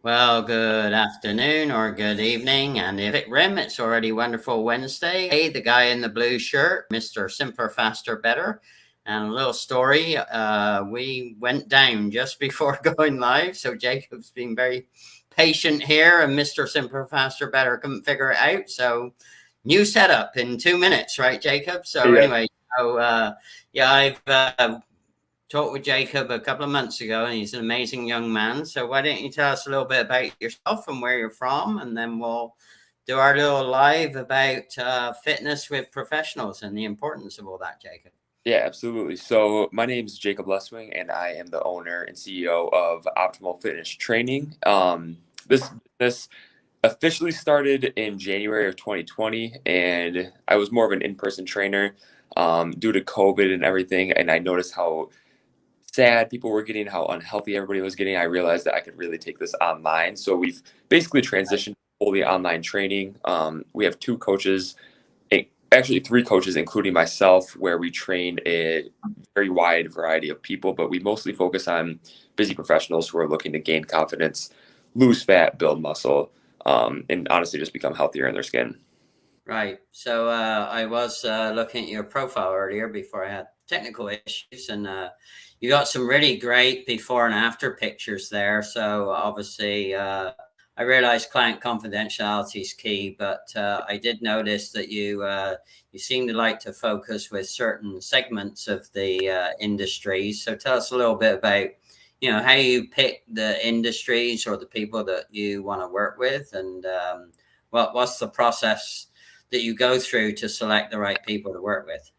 Well, good afternoon or good evening. And if it rim, it's already wonderful Wednesday. Hey, the guy in the blue shirt, Mr. Simpler, Faster, Better. And a little story, we went down just before going live. So Jacob's been very patient here, and Mr. Simpler, Faster, Better couldn't figure it out. So new setup in 2 minutes, right, Jacob? So Yeah, anyway, yeah, I've talked with Jacob a couple of months ago, and he's an amazing young man. So why don't you tell us a little bit about yourself and where you're from, and then we'll do our little live about fitness with professionals and the importance of all that, Jacob. yeah, absolutely. So my name is Jacob Leswing, and I am the owner and CEO of Optimal Fitness Training. This officially started in January of 2020, and I was more of an in-person trainer due to COVID and everything. And I noticed how sad people were getting, how unhealthy everybody was getting. I realized that I could really take this online. So we've basically transitioned fully online training. We have two coaches, actually three coaches, including myself, where we train a very wide variety of people, but we mostly focus on busy professionals who are looking to gain confidence, lose fat, build muscle, and honestly just become healthier in their skin. Right. So I was looking at your profile earlier before I had technical issues, and you got some really great before and after pictures there. So obviously, I realize client confidentiality is key, but I did notice that you seem to like to focus with certain segments of the industries. So tell us a little bit about how you pick the industries or the people that you want to work with, and what's the process that you go through to select the right people to work with?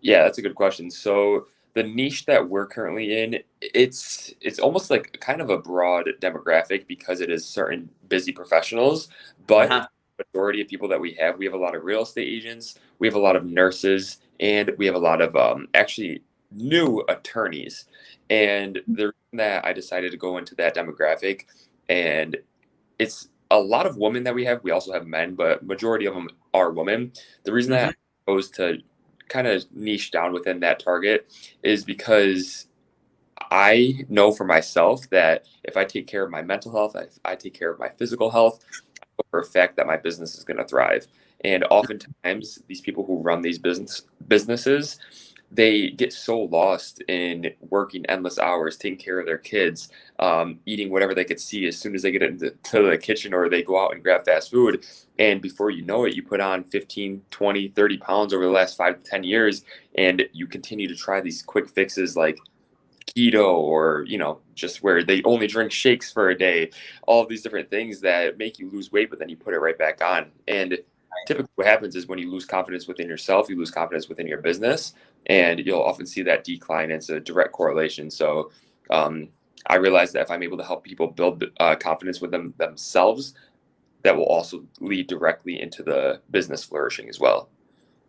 Yeah, that's a good question. So the niche that we're currently in, it's almost like kind of a broad demographic because it is certain busy professionals, but Uh-huh. majority of people that we have a lot of real estate agents, we have a lot of nurses, and we have a lot of actually new attorneys. And the reason that I decided to go into that demographic, and it's a lot of women that we have. We also have men, but majority of them are women. The reason that Hmm. I chose to kind of niche down within that target is because I know for myself that if I take care of my mental health, if I take care of my physical health, I know for a fact that my business is going to thrive. And oftentimes, these people who run these businesses, they get so lost in working endless hours, taking care of their kids, eating whatever they could see as soon as they get into to the kitchen or they go out and grab fast food. And before you know it, you put on 15, 20, 30 pounds over the last 5 to 10 years, and you continue to try these quick fixes like keto or just where they only drink shakes for a day, all of these different things that make you lose weight but then you put it right back on. And typically what happens is when you lose confidence within yourself, you lose confidence within your business, and you'll often see that decline. It's a direct correlation. So I realized that if I'm able to help people build confidence with themselves, that will also lead directly into the business flourishing as well.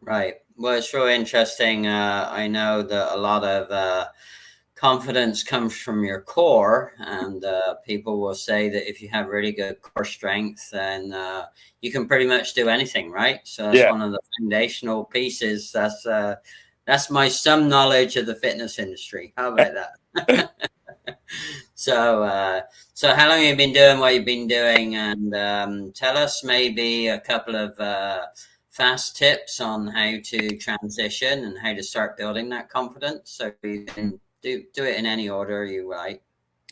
Right. Well, it's really interesting. I know that a lot of confidence comes from your core, and people will say that if you have really good core strength, then you can pretty much do anything, right? So that's Yeah. one of the foundational pieces. That's my some knowledge of the fitness industry. How about that? So, so how long have you been doing what you've been doing? And tell us maybe a couple of fast tips on how to transition and how to start building that confidence. So you can do it in any order you like.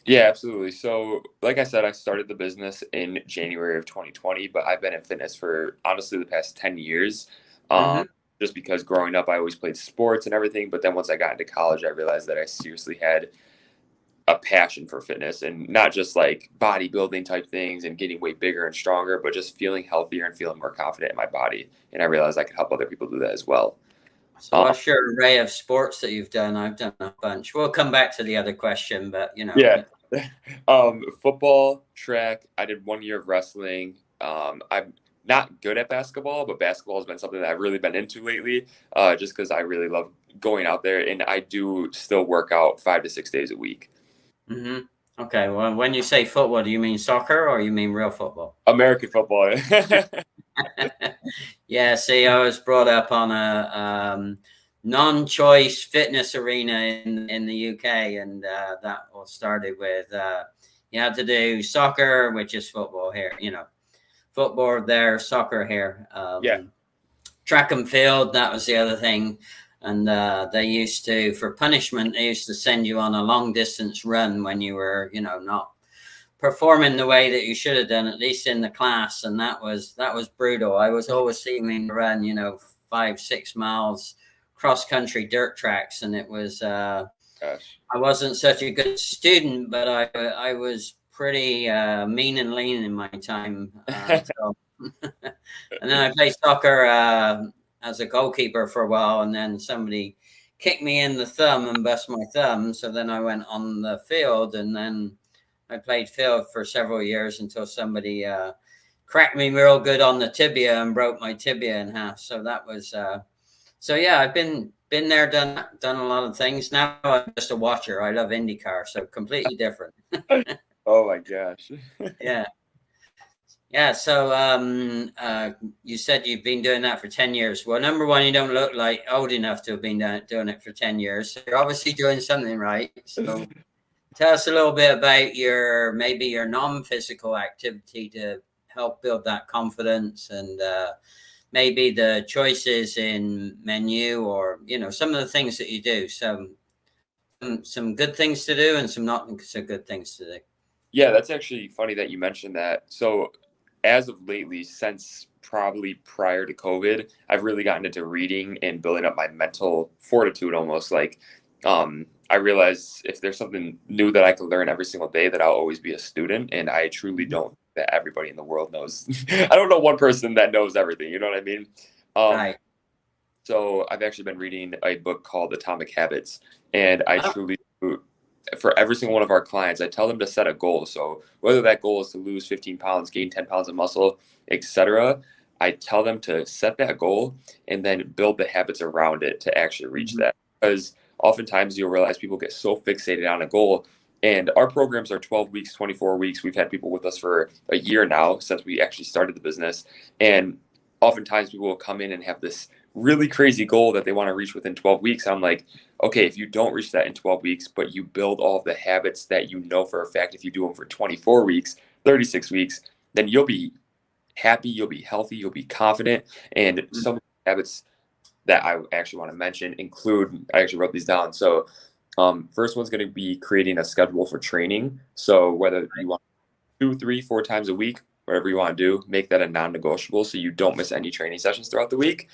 Yeah, absolutely. So, like I said, I started the business in January of 2020, but I've been in fitness for honestly the past 10 years. Um, Hmm. just because growing up, I always played sports and everything. But then once I got into college, I realized that I seriously had a passion for fitness and not just like bodybuilding type things and getting way bigger and stronger, but just feeling healthier and feeling more confident in my body. And I realized I could help other people do that as well. So Um, what's your array of sports that you've done? I've done a bunch. We'll come back to the other question, but Yeah. Football, track. I did 1 year of wrestling. I'm not good at basketball, but basketball has been something that I've really been into lately, just because I really love going out there, and I do still work out 5 to 6 days a week. hmm Okay. Well, when you say football, do you mean soccer or you mean real football? American football. Yeah, see, I was brought up on a non-choice fitness arena in the UK, and that all started with You had to do soccer, which is football here, football there, soccer here. Yeah. Track and field, that was the other thing. And they used to, for punishment, they used to send you on a long distance run when you were, not performing the way that you should have done, at least in the class. And that was brutal. I was always seeing to run, 5-6 miles cross country dirt tracks. And it was, I wasn't such a good student, but I was pretty mean and lean in my time. And then I played soccer as a goalkeeper for a while, and then somebody kicked me in the thumb and bust my thumb. So then I went on the field, and then I played field for several years until somebody cracked me real good on the tibia and broke my tibia in half. So that was so yeah, I've been there, done a lot of things. Now I'm just a watcher. I love IndyCar, so completely different. Oh my gosh. Yeah. Yeah, so you said you've been doing that for 10 years. Well, number one, you don't look like old enough to have been doing it for 10 years. So you're obviously doing something right. So tell us a little bit about maybe your non-physical activity to help build that confidence, and maybe the choices in menu, or, some of the things that you do. So some good things to do and some not so good things to do. Yeah, that's actually funny that you mentioned that. So as of lately, since probably prior to COVID, I've really gotten into reading and building up my mental fortitude almost. Like, I realize if there's something new that I can learn every single day, that I'll always be a student. And I truly don't that everybody in the world knows. I don't know one person that knows everything. You know what I mean? Right. So I've actually been reading a book called Atomic Habits, and I truly, for every single one of our clients, I tell them to set a goal. So whether that goal is to lose 15 pounds, gain 10 pounds of muscle, etc., I tell them to set that goal and then build the habits around it to actually reach that. Because oftentimes you'll realize people get so fixated on a goal. And our programs are 12 weeks, 24 weeks. We've had people with us for a year now since we actually started the business. And oftentimes people will come in and have this really crazy goal that they want to reach within 12 weeks. I'm like, okay, if you don't reach that in 12 weeks, but you build all of the habits that you know for a fact, if you do them for 24 weeks, 36 weeks, then you'll be happy, you'll be healthy, you'll be confident. And some habits that I actually want to mention include, I actually wrote these down. So first one's going to be creating a schedule for training. So whether you want 2, 3, 4 times a week, whatever you want to do, make that a non-negotiable so you don't miss any training sessions throughout the week.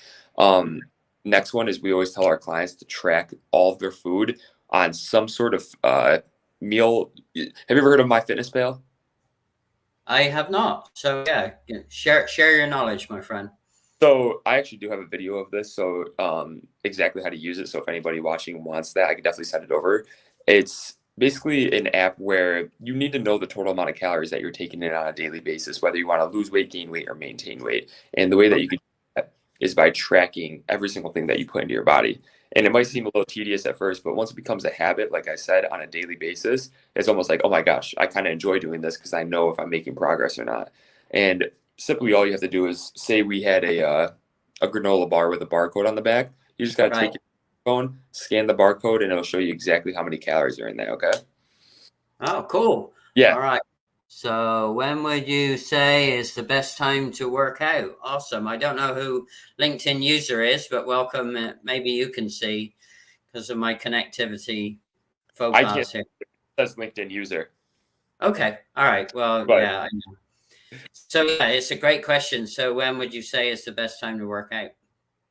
Next one is we always tell our clients to track all of their food on some sort of meal. Have you ever heard of MyFitnessPal? I have not. So yeah, share your knowledge, my friend. So I actually do have a video of this. So exactly how to use it. So if anybody watching wants that, I can definitely send it over. It's basically an app where you need to know the total amount of calories that you're taking in on a daily basis, whether you want to lose weight, gain weight, or maintain weight. And the way that you can do that is by tracking every single thing that you put into your body. And it might seem a little tedious at first, but once it becomes a habit, like I said, on a daily basis, it's almost like, oh my gosh, I kind of enjoy doing this because I know if I'm making progress or not. And simply all you have to do is say we had a granola bar with a barcode on the back. You just got to take your phone, scan the barcode, and it'll show you exactly how many calories are in there. Okay. Oh, cool. Yeah. All right. So when would you say is the best time to work out? Awesome. I don't know who LinkedIn user is, but welcome. Maybe you can see because of my connectivity. I can't. Here. It says LinkedIn user. Okay. All right. Well, yeah. I know. So yeah, it's a great question. So when would you say is the best time to work out?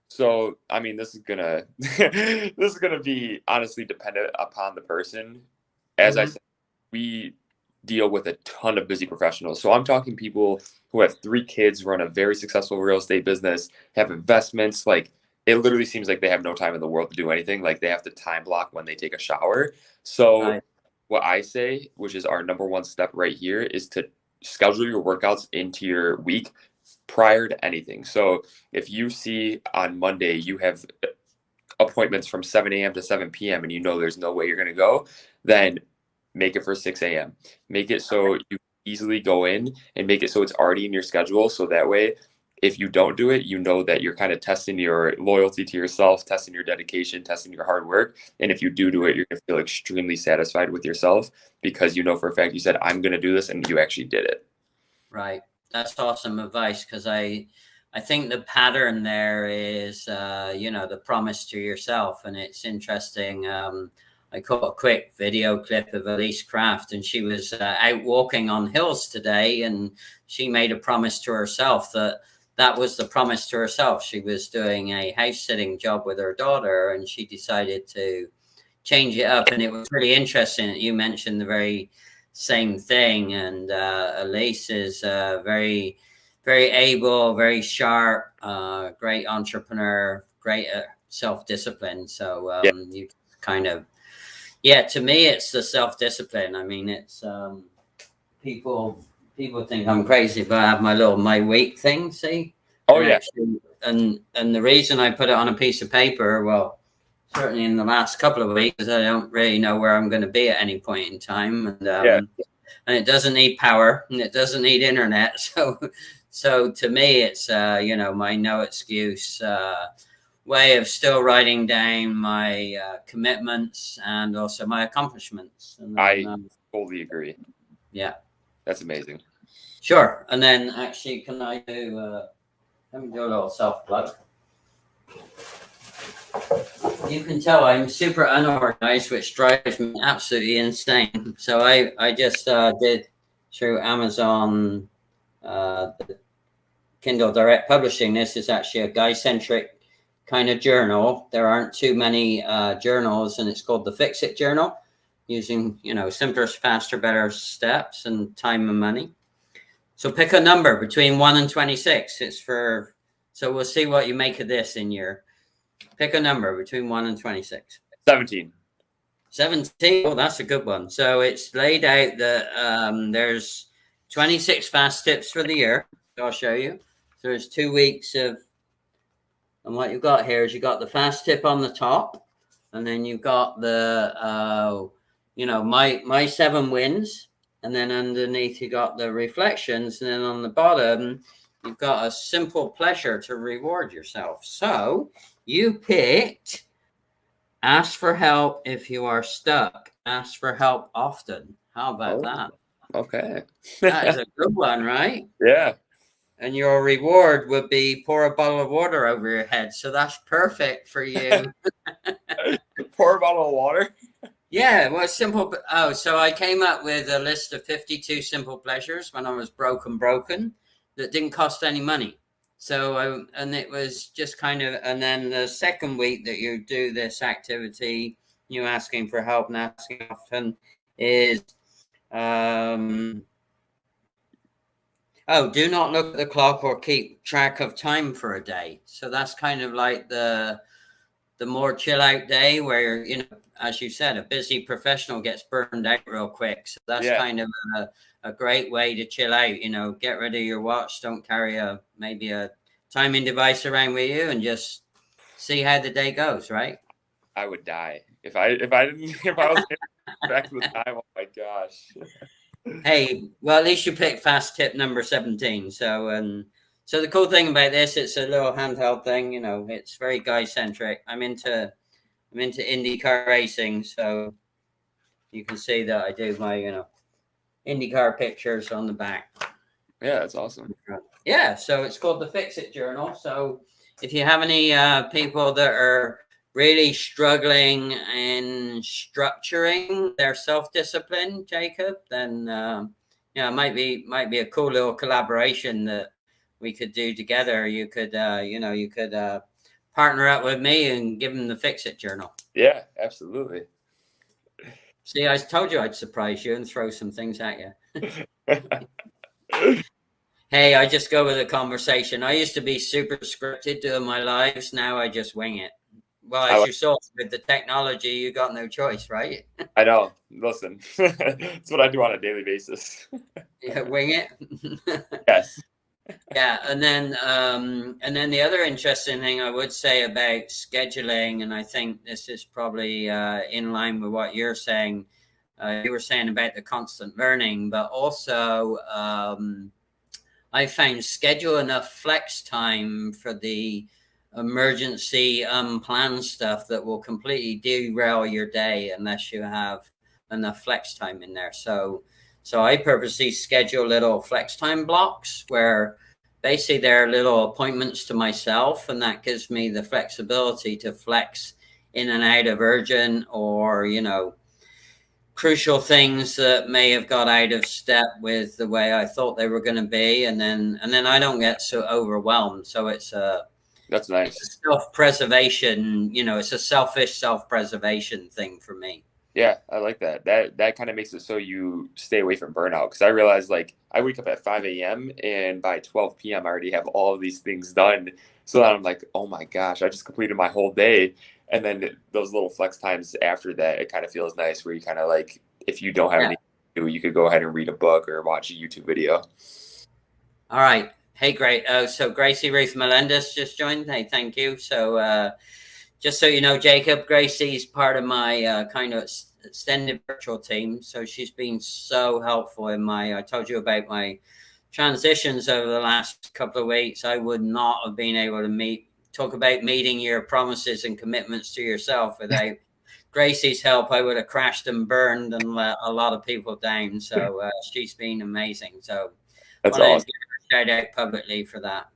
So, I mean, this is gonna be honestly dependent upon the person. As I said, we deal with a ton of busy professionals. So I'm talking people who have 3 kids, run a very successful real estate business, have investments. Like, it literally seems like they have no time in the world to do anything. Like, they have to time block when they take a shower. So what I say, which is our number one step right here, is to schedule your workouts into your week prior to anything. So if you see on Monday you have appointments from 7 a.m. to 7 p.m. and you know there's no way you're going to go, then make it for 6 a.m. Make it so you easily go in and make it so it's already in your schedule. So that way if you don't do it, you know that you're kind of testing your loyalty to yourself, testing your dedication, testing your hard work. And if you do it, you're going to feel extremely satisfied with yourself because you know for a fact you said, I'm going to do this, and you actually did it. Right. That's awesome advice, because I think the pattern there is, you know, the promise to yourself. And it's interesting. I caught a quick video clip of Elise Craft, and she was out walking on hills today, and she made a promise to herself that was the promise to herself. She was doing a house sitting job with her daughter, and she decided to change it up. And it was really interesting that you mentioned the very same thing. And Elise is very, very able, very sharp, great entrepreneur, great self-discipline. So Yeah. you kind of, yeah, to me, it's the self-discipline. I mean, it's people think I'm crazy, but I have my week thing. See? Oh, yeah. Actually, and the reason I put it on a piece of paper, well, certainly in the last couple of weeks, I don't really know where I'm going to be at any point in time, and and it doesn't need power, and it doesn't need internet. So to me, it's you know, my no excuse way of still writing down my commitments and also my accomplishments. And then, I totally agree. Yeah. That's amazing. Sure. And then actually, can I do, let me do a little self-plug. You can tell I'm super unorganized, which drives me absolutely insane. So I just did through Amazon, the Kindle Direct Publishing. This is actually a guy-centric kind of journal. There aren't too many journals, and it's called the Fix-It Journal, using, you know, simpler, faster, better steps and time and money. So pick a number between 1 and 26. It's for, so we'll see what you make of this in your, pick a number between 1 and 26. 17. 17. Oh, that's a good one. So it's laid out that there's 26 fast tips for the year. So I'll show you. So there's 2 weeks of, and what you've got here is you got the fast tip on the top, and then you've got the, you know, my 7 wins. And then underneath you got the reflections, and then on the bottom you've got a simple pleasure to reward yourself. So you picked ask for help if you are stuck. Ask for help often. How about that? Okay. That is a good one, right? Yeah. And your reward would be pour a bottle of water over your head. So that's perfect for you. Pour a bottle of water? Yeah, well, simple. Oh, so I came up with a list of 52 simple pleasures when I was broken that didn't cost any money. So, and it was just kind of, and then the second week that you do this activity, you asking for help and asking often is, oh, do not look at the clock or keep track of time for a day. So that's kind of like the more chill out day where, you know, as you said, a busy professional gets burned out real quick. So that's kind of a great way to chill out. You know, get rid of your watch. Don't carry maybe a timing device around with you, and just see how the day goes. Right? I would die if I was back to the time. Oh my gosh. Hey, well, at least you picked fast tip number 17. So so the cool thing about this, it's a little handheld thing. You know, it's very guy centric. I'm into IndyCar racing, so you can see that I do my, you know, IndyCar pictures on the back. Yeah, that's awesome. Yeah, so it's called the Fix-It Journal. So if you have any people that are really struggling in structuring their self-discipline, Jacob, then yeah, it might be a cool little collaboration that we could do together. You could you know, you could partner up with me and give them the Fix-It Journal. Yeah, absolutely. See, I told you I'd surprise you and throw some things at you. Hey, I just go with a conversation. I used to be super scripted doing my lives. Now I just wing it. Well, as you saw with the technology, you got no choice, right? I know. Listen, it's what I do on a daily basis. Yeah, wing it. Yes. Yeah, and then the other interesting thing I would say about scheduling, and I think this is probably in line with what you're saying. You were saying about the constant learning, but also I found schedule enough flex time for the emergency unplanned stuff that will completely derail your day unless you have enough flex time in there. So I purposely schedule little flex time blocks where basically they're little appointments to myself, and that gives me the flexibility to flex in and out of urgent or, crucial things that may have got out of step with the way I thought they were going to be, and then I don't get so overwhelmed. So That's nice. self-preservation. It's a selfish self-preservation thing for me. Yeah, I like that. That kind of makes it so you stay away from burnout. Because I realize, like, I wake up at 5 a.m. and by 12 p.m. I already have all of these things done. So then I'm like, oh my gosh, I just completed my whole day. And then those little flex times after that, it kind of feels nice where you kind of like, if you don't have anything to do, you could go ahead and read a book or watch a YouTube video. All right. Hey, great. Oh, so Gracie Ruth Melendez just joined. Hey, thank you. So just so you know, Jacob, Gracie's part of my kind of extended virtual team. So she's been so helpful in I told you about my transitions over the last couple of weeks. I would not have been able to talk about meeting your promises and commitments to yourself without Gracie's help. I would have crashed and burned and let a lot of people down. So she's been amazing. So That's I want awesome. to give her a shout out publicly for that.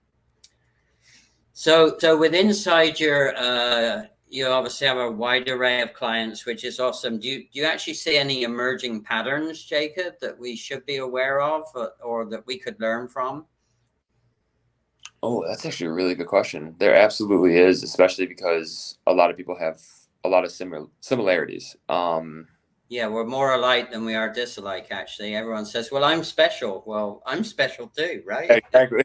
So with inside you obviously have a wide array of clients, which is awesome. Do you actually see any emerging patterns, Jacob, that we should be aware of or that we could learn from? Oh, that's actually a really good question. There absolutely is, especially because a lot of people have a lot of similarities. Yeah, we're more alike than we are disalike, actually. Everyone says, well, I'm special. Well, I'm special too, right? Exactly.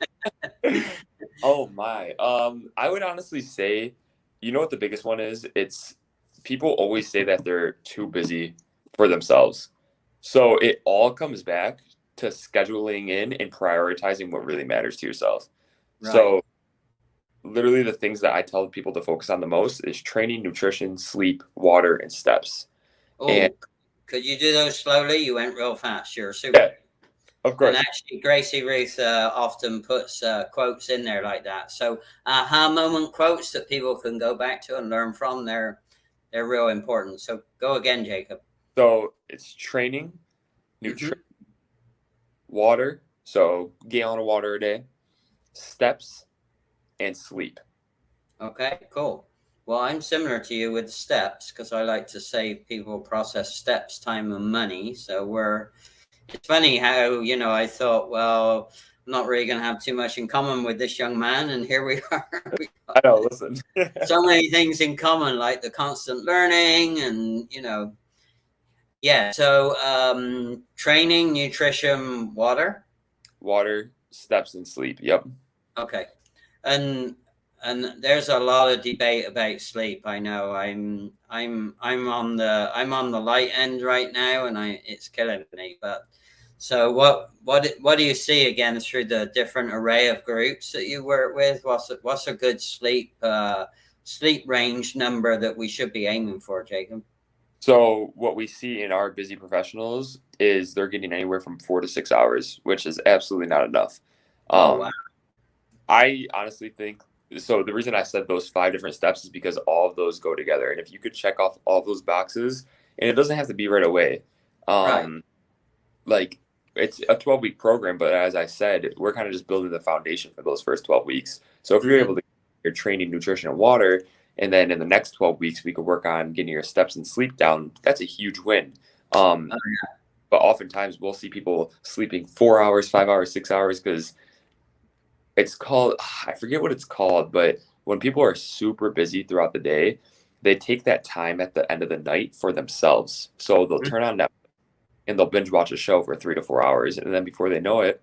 Oh my. I would honestly say, you know what the biggest one is? It's people always say that they're too busy for themselves. So it all comes back to scheduling in and prioritizing what really matters to yourself. Right. So literally the things that I tell people to focus on the most is training, nutrition, sleep, water, and steps. Oh, And could you do those slowly? You went real fast. You're super. yeah, of And course. actually, Gracie Ruth often puts quotes in there like that. So aha moment quotes that people can go back to and learn from. They're real important. So go again, Jacob. So it's training, nutrition, water. So gallon of water a day, steps, and sleep. Okay, cool. Well, I'm similar to you with steps because I like to save people process steps, time, and money. So it's funny how, I thought, well, I'm not really going to have too much in common with this young man. And here we are. I know, listen. So many things in common, like the constant learning and, yeah. So training, nutrition, water. Water, steps, and sleep. Yep. Okay. And there's a lot of debate about sleep. I know I'm on the light end right now, and it's killing me. But so what do you see again through the different array of groups that you work with? What's a good sleep range number that we should be aiming for, Jacob? So what we see in our busy professionals is they're getting anywhere from 4 to 6 hours, which is absolutely not enough. Oh, wow. I honestly think so. The reason I said those 5 different steps is because all of those go together. And if you could check off all of those boxes, and it doesn't have to be right away, Right. like it's a 12-week program, but as I said, we're kind of just building the foundation for those first 12 weeks. So if you're able to get your training, nutrition, and water, and then in the next 12 weeks, we could work on getting your steps and sleep down, that's a huge win. Yeah. But oftentimes we'll see people sleeping 4 hours, 5 hours, 6 hours because it's called, I forget what it's called, but when people are super busy throughout the day, they take that time at the end of the night for themselves. So they'll turn on Netflix and they'll binge watch a show for 3 to 4 hours. And then before they know it,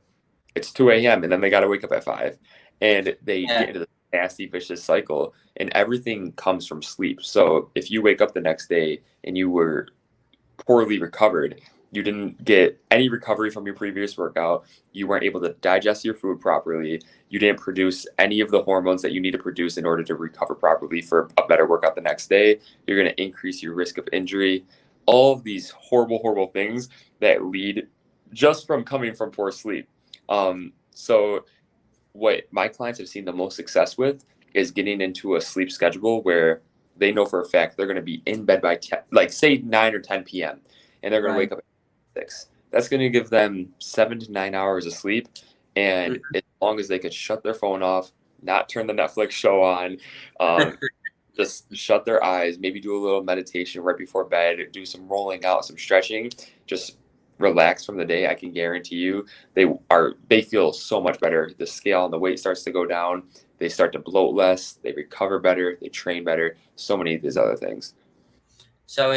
it's 2 a.m. and then they got to wake up at 5. And they get into the nasty, vicious cycle, and everything comes from sleep. So if you wake up the next day and you were poorly recovered, you didn't get any recovery from your previous workout, you weren't able to digest your food properly, you didn't produce any of the hormones that you need to produce in order to recover properly for a better workout the next day, you're going to increase your risk of injury. All of these horrible, horrible things that lead just from coming from poor sleep. So what my clients have seen the most success with is getting into a sleep schedule where they know for a fact they're going to be in bed by 10, like say 9 or 10 p.m. and they're going to Right. wake up at 6. That's going to give them 7 to 9 hours of sleep. And Mhm. as long as they could shut their phone off, not turn the Netflix show on, um, just shut their eyes, maybe do a little meditation right before bed, do some rolling out, some stretching, just relax from the day, I can guarantee you they feel so much better. The scale and the weight starts to go down. They start to bloat less, they recover better, they train better, so many of these other things. So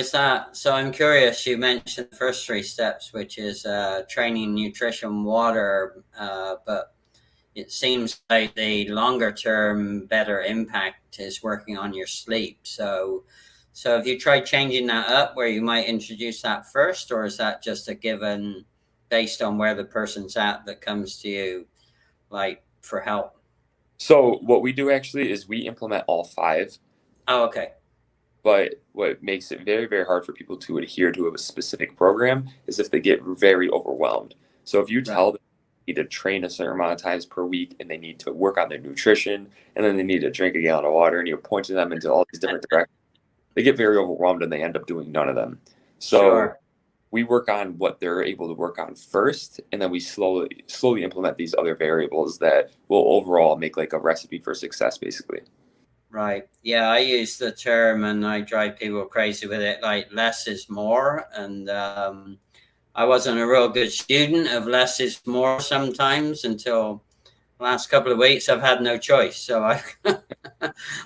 I'm curious, you mentioned the first three steps, which is training, nutrition, water, but it seems like the longer term better impact is working on your sleep. So have you tried changing that up where you might introduce that first, or is that just a given based on where the person's at that comes to you like for help? So what we do actually is we implement all 5. Oh, okay. But what makes it very, very hard for people to adhere to a specific program is if they get very overwhelmed. So if you Right. tell them they need to train a certain amount of times per week and they need to work on their nutrition and then they need to drink a gallon of water and you're pointing them into all these different directions, they get very overwhelmed and they end up doing none of them. So Sure. we work on what they're able to work on first, and then we slowly implement these other variables that will overall make like a recipe for success, basically. Right. Yeah, I use the term and I drive people crazy with it, like less is more. And I wasn't a real good student of less is more sometimes until the last couple of weeks. I've had no choice. So I'm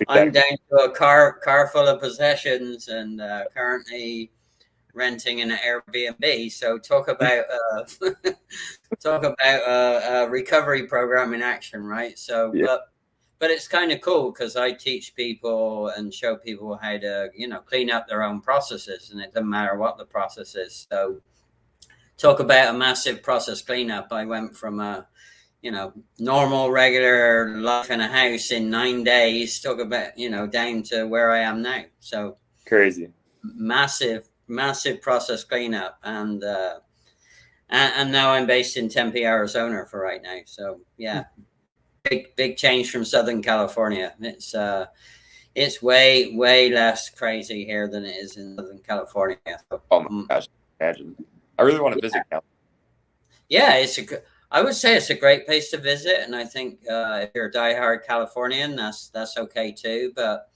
Exactly. down to a car full of possessions and currently renting an Airbnb. So talk about a recovery program in action, right? So, Yeah. but it's kind of cool because I teach people and show people how to, clean up their own processes, and it doesn't matter what the process is. So, talk about a massive process cleanup. I went from a, normal, regular life in a house in 9 days, talk about, down to where I am now. So, Crazy. massive process cleanup. And now I'm based in Tempe, Arizona for right now. So, yeah. Big change from Southern California. It's way less crazy here than it is in Southern California. So, Oh my gosh, imagine. I really want to visit now. yeah, I would say it's a great place to visit, and I think if you're a diehard Californian, that's okay too. But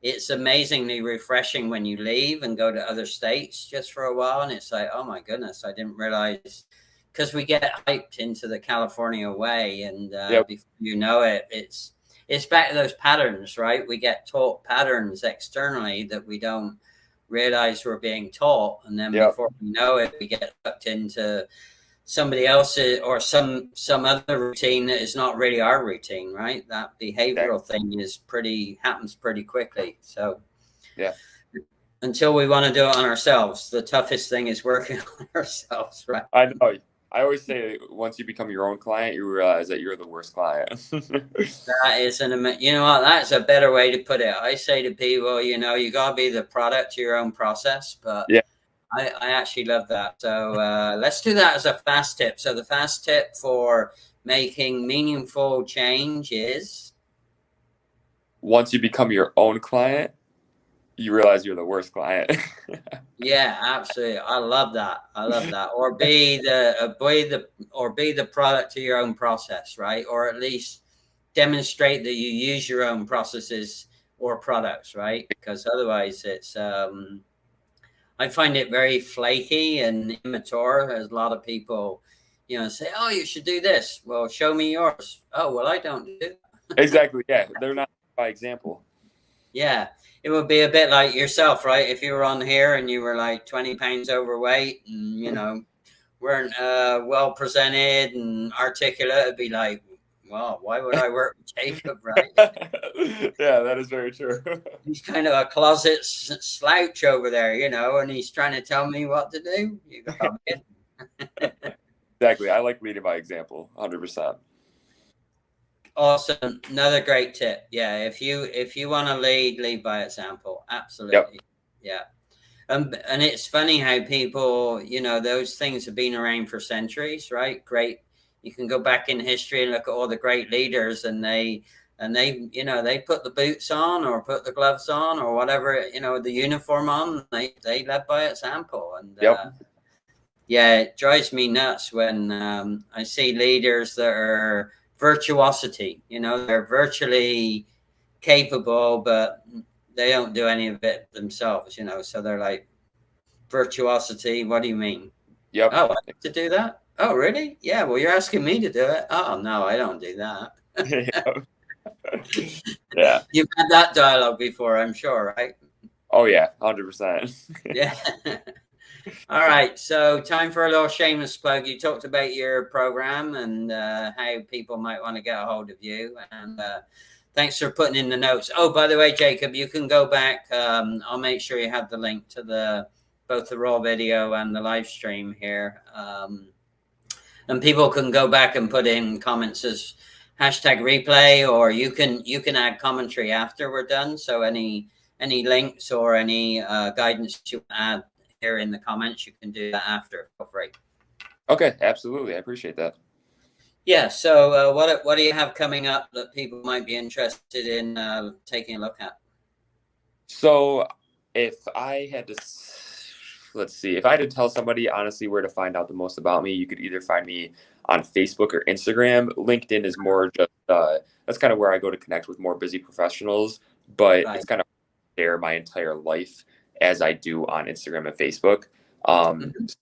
it's amazingly refreshing when you leave and go to other states just for a while, and it's like, oh my goodness, I didn't realize, because we get hyped into the California way, and Yep. before you know it, it's back to those patterns, right? We get taught patterns externally that we don't realize we're being taught, and then Yep. before we know it, we get sucked into somebody else's or some other routine that is not really our routine, right? That Exactly. behavioral thing happens pretty quickly. So Yeah. until we want to do it on ourselves, the toughest thing is working on ourselves, right? I know. I always say once you become your own client, you realize that you're the worst client. That is you know what, that's a better way to put it. I say to people, you gotta be the product to your own process, but Yeah. I actually love that. So let's do that as a fast tip. So the fast tip for making meaningful change is, Once you become your own client, you realize you're the worst client. yeah, absolutely. I love that. I love that. Or be the product to your own process, right? Or at least demonstrate that you use your own processes or products, right? Because otherwise I find it very flaky and immature. As a lot of people, say, "Oh, you should do this." Well, show me yours. Oh, well, I don't do that. Exactly. Yeah. They're not by example. Yeah, it would be a bit like yourself, right? If you were on here and you were like 20 pounds overweight and, weren't well presented and articulate, it'd be like, well, why would I work with Jacob, right? Yeah, that is very true. He's kind of a closet slouch over there, and he's trying to tell me what to do. You got me. Exactly. I like leading by example, 100%. Awesome. Another great tip. Yeah. If you want to lead by example. Yep. Absolutely. Yeah. And it's funny how people, those things have been around for centuries, right? Great you can go back in history and look at all the great leaders, and they you know, they put the boots on or put the gloves on or whatever, you know, the uniform on. They led by example. And yeah, it drives me nuts when I see leaders that are virtuosity. You know, they're virtually capable, but they don't do any of it themselves. You know, so they're like, virtuosity. What do you mean? Yep. Oh, I have to do that? Oh, really? Yeah. Well, you're asking me to do it. Oh, no, I don't do that. Yeah. You've had that dialogue before, I'm sure, right? Oh yeah, 100%. Yeah. All right. So time for a little shameless plug. You talked about your program and how people might want to get a hold of you. And thanks for putting in the notes. Oh, by the way, Jacob, you can go back. I'll make sure you have the link to both the raw video and the live stream here. And people can go back and put in comments as #replay, or you can add commentary after we're done. So any links or any guidance you add here in the comments, you can do that after. Feel free. Okay, absolutely. I appreciate that. Yeah. So what do you have coming up that people might be interested in taking a look at? So if I had to, let's see, if I had to tell somebody honestly where to find out the most about me, you could either find me on Facebook or Instagram. LinkedIn is more just, that's kind of where I go to connect with more busy professionals, but it's kind of share my entire life as I do on Instagram and Facebook.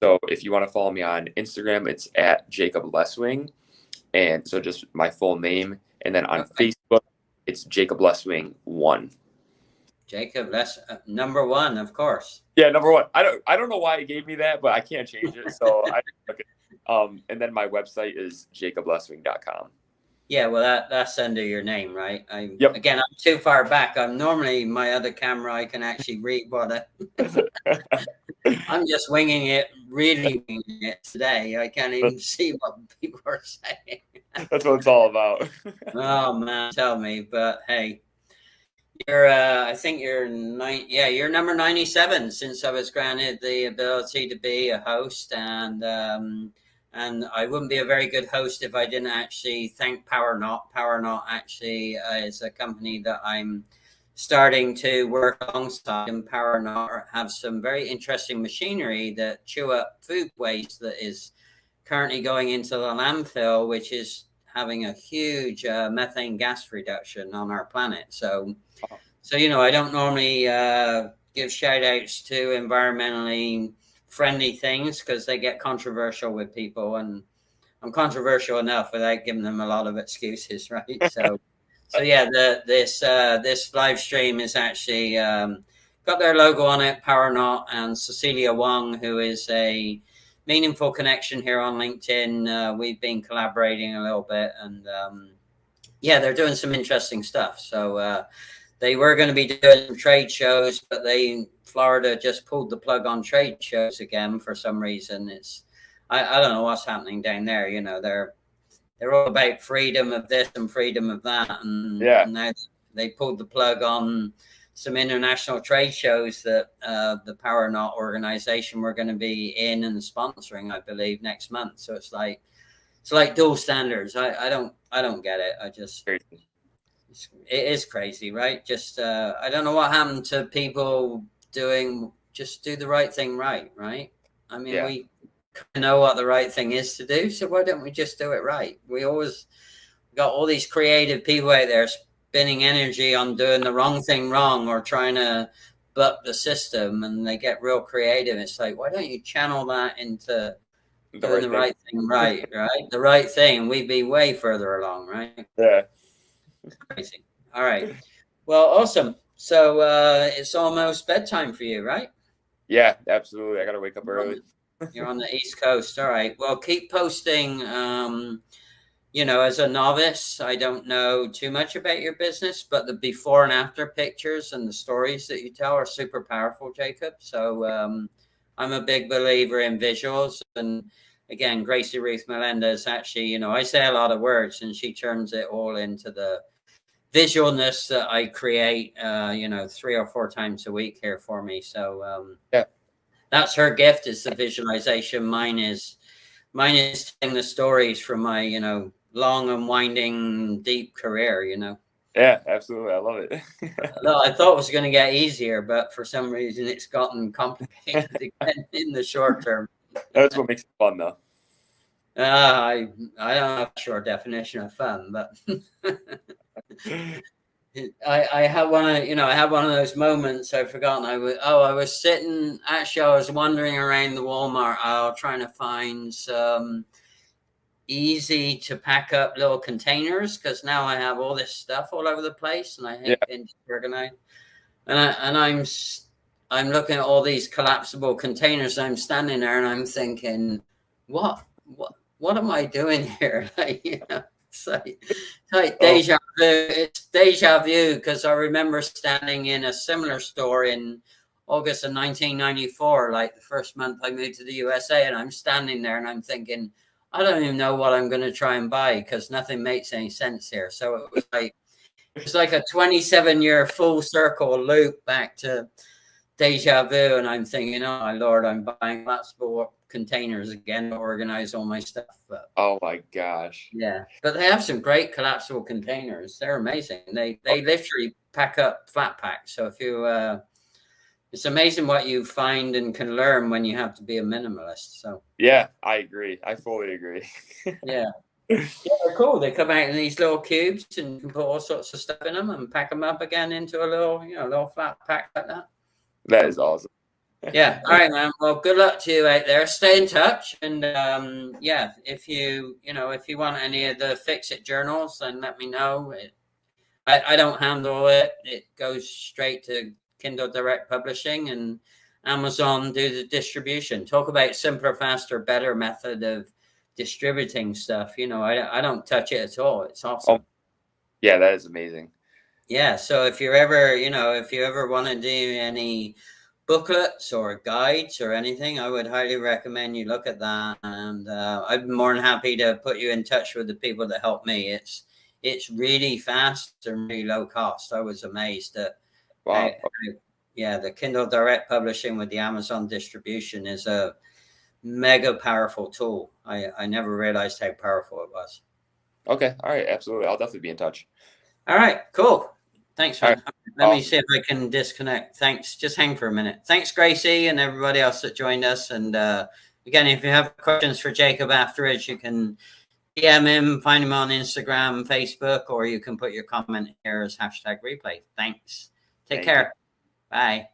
So if you want to follow me on Instagram, it's at @𝒐𝒓 and so just my full name. And then on Facebook, it's 𝒐𝒓1. Jacob, that's number one, of course. Yeah, number one. I don't know why it gave me that, but I can't change it. So and then my website is 𝒐𝒓𝒒.com. Yeah, well, that's under your name, right? Yep. Again, I'm too far back. I'm normally my other camera. I can actually read what I'm just winging it, really winging it today. I can't even see what people are saying. That's what it's all about. Oh man, tell me. But hey, you're I think you're you're number 97 since I was granted the ability to be a host, and I wouldn't be a very good host if I didn't actually thank PowerKnot. PowerKnot actually is a company that I'm starting to work alongside, and PowerKnot have some very interesting machinery that chew up food waste that is currently going into the landfill, which is having a huge methane gas reduction on our planet. So you know, I don't normally give shout outs to environmentally friendly things because they get controversial with people, and I'm controversial enough without giving them a lot of excuses, right? So yeah, this live stream is actually got their logo on it, PowerKnot, and Cecilia Wong, who is a meaningful connection here on LinkedIn. We've been collaborating a little bit, and yeah, they're doing some interesting stuff. So they were going to be doing trade shows, but Florida just pulled the plug on trade shows again for some reason. I don't know what's happening down there. You know, they're all about freedom of this and freedom of that, and now they pulled the plug on some international trade shows that the PowerKnot organization were going to be in and sponsoring, I believe, next month. So it's like dual standards. I don't get it. I just. It is crazy, right? Just I don't know what happened to people just do the right thing right? I mean, we know what the right thing is to do, so why don't we just do it right? We always got all these creative people out there spending energy on doing the wrong thing wrong or trying to buck the system, and they get real creative. It's like, why don't you channel that into doing the right thing right? The right thing, we'd be way further along, right? Yeah. Crazy. All right. Well, awesome. So it's almost bedtime for you, right? Yeah, absolutely. I got to wake up early. You're on the East Coast. All right. Well, keep posting. You know, as a novice, I don't know too much about your business, but the before and after pictures and the stories that you tell are super powerful, Jacob. So I'm a big believer in visuals. And again, Gracie Ruth Melendez, actually, you know, I say a lot of words and she turns it all into the visualness that I create, you know, 3 or 4 times a week here for me. So that's her gift, is the visualization. Mine is Mine is telling the stories from my, long and winding, deep career, Yeah, absolutely. I love it. No, I thought it was going to get easier, but for some reason it's gotten complicated again in the short term. That's what makes it fun, though. I don't have a short definition of fun, but I had one of I had one of those moments. I've forgotten. I was sitting. Actually, I was wandering around the Walmart aisle trying to find some easy to pack up little containers, because now I have all this stuff all over the place and I hate being disorganized. And I'm looking at all these collapsible containers. I'm standing there and I'm thinking, what am I doing here? It's like deja vu. It's deja vu, because I remember standing in a similar store in August of 1994, like the first month I moved to the USA, and I'm standing there and I'm thinking, I don't even know what I'm going to try and buy, because nothing makes any sense here. So it was like a 27-year full circle loop back to deja vu. And I'm thinking, oh my Lord, I'm buying collapsible containers again to organize all my stuff. But, oh my gosh. Yeah. But they have some great collapsible containers. They're amazing. They literally pack up flat pack. So if you, it's amazing what you find and can learn when you have to be a minimalist. So yeah, I agree. I fully agree. Yeah, they're cool. They come out in these little cubes and you can put all sorts of stuff in them and pack them up again into a little, little flat pack like that. That is awesome. Yeah. All right, man. Well, good luck to you out there. Stay in touch. And if you want any of the Fix It journals, then let me know. I don't handle it. It goes straight to Kindle Direct Publishing, and Amazon do the distribution. Talk about simpler, faster, better method of distributing stuff. I don't touch it at all. It's awesome. Oh, yeah, that is amazing. Yeah. So if you're ever, if you ever want to do any booklets or guides or anything, I would highly recommend you look at that. And I'd be more than happy to put you in touch with the people that help me. It's really fast and really low cost. I was amazed at Wow. The Kindle Direct Publishing with the Amazon distribution is a mega powerful tool. I never realized how powerful it was. Okay. All right. Absolutely. I'll definitely be in touch. All right. Cool. Thanks, man. Right. Let me see if I can disconnect. Thanks. Just hang for a minute. Thanks, Gracie, and everybody else that joined us. And again, if you have questions for Jacob afterwards, you can DM him, find him on Instagram, Facebook, or you can put your comment here as #replay. Thanks. Take care. Bye.